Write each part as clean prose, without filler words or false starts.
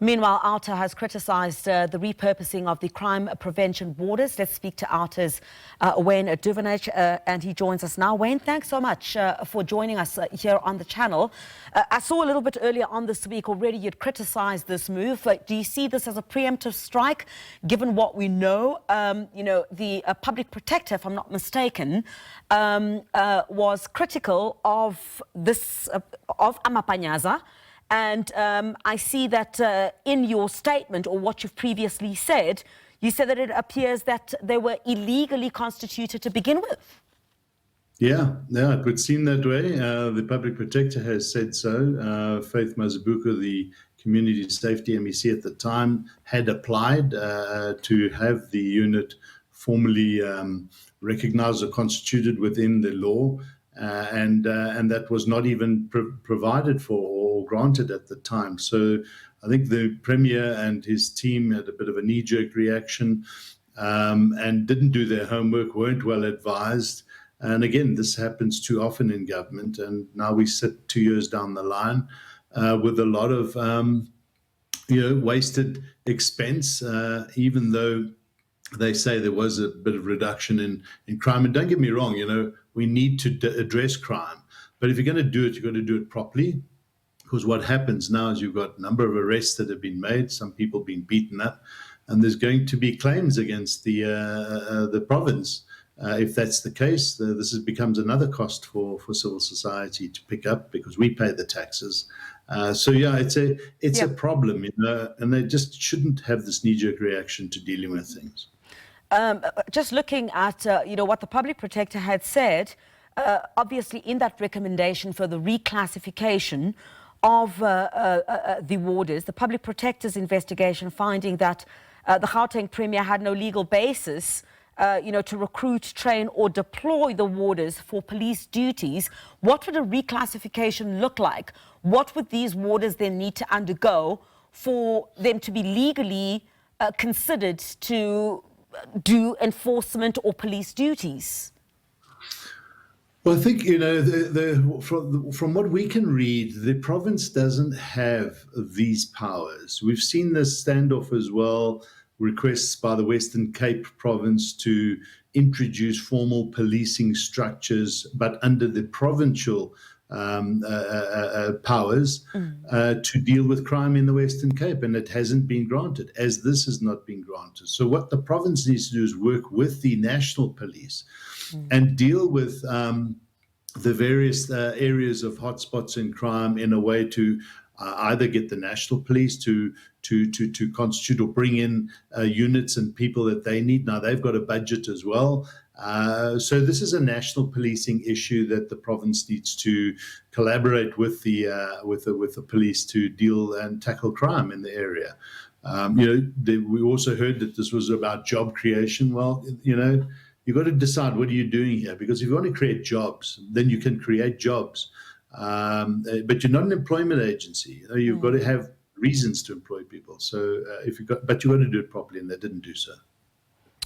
Meanwhile, OUTA has criticised the repurposing of the Crime Prevention Wardens. Let's speak to OUTA's Wayne Duvenage, and he joins us now. Wayne, thanks so much for joining us here on the channel. I saw a little bit earlier on this week already you'd criticised this move. Do you see this as a preemptive strike, given what we know? The public protector, if I'm not mistaken, was critical of this, of Amapanyaza. And I see that in your statement, or what you've previously said, you said that it appears that they were illegally constituted to begin with. Yeah, it would seem that way. The public protector has said so. Faith Mazibuko, the community safety MEC at the time, had applied to have the unit formally recognized or constituted within the law. And that was not even provided for or granted at the time. So I think the Premier and his team had a bit of a knee-jerk reaction and didn't do their homework, weren't well advised. And again, this happens too often in government. And now we sit 2 years down the line with a lot of wasted expense, even though they say there was a bit of reduction in crime. And don't get me wrong, we need to address crime. But if you're going to do it, you've got to do it properly. Because what happens now is you've got a number of arrests that have been made, some people being beaten up, and there's going to be claims against the province. If that's the case, this becomes another cost for civil society to pick up because we pay the taxes. So yeah, it's a problem, and they just shouldn't have this knee-jerk reaction to dealing with things. Just looking at what the public protector had said, obviously in that recommendation for the reclassification of the warders, the public protector's investigation finding that the Gauteng Premier had no legal basis to recruit, train or deploy the warders for police duties. What would a reclassification look like? What would these warders then need to undergo for them to be legally considered to do enforcement or police duties? Well, I think, from what we can read, the province doesn't have these powers. We've seen this standoff as well, requests by the Western Cape province to introduce formal policing structures, but under the provincial powers to deal with crime in the Western Cape, and it hasn't been granted, as this has not been granted. So what the province needs to do is work with the national police and deal with the various areas of hotspots in crime in a way to either get the national police to constitute or bring in units and people that they need. Now they've got a budget as well. So this is a national policing issue that the province needs to collaborate with the police to deal and tackle crime in the area. We also heard that this was about job creation. Well, you've got to decide, what are you doing here? Because if you want to create jobs, then you can create jobs. But you're not an employment agency. You've got to have reasons to employ people. So but you've got to do it properly, and they didn't do so.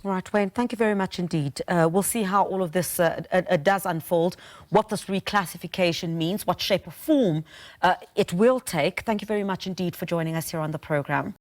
All right, Wayne, thank you very much indeed. We'll see how all of this does unfold, what this reclassification means, what shape or form it will take. Thank you very much indeed for joining us here on the program.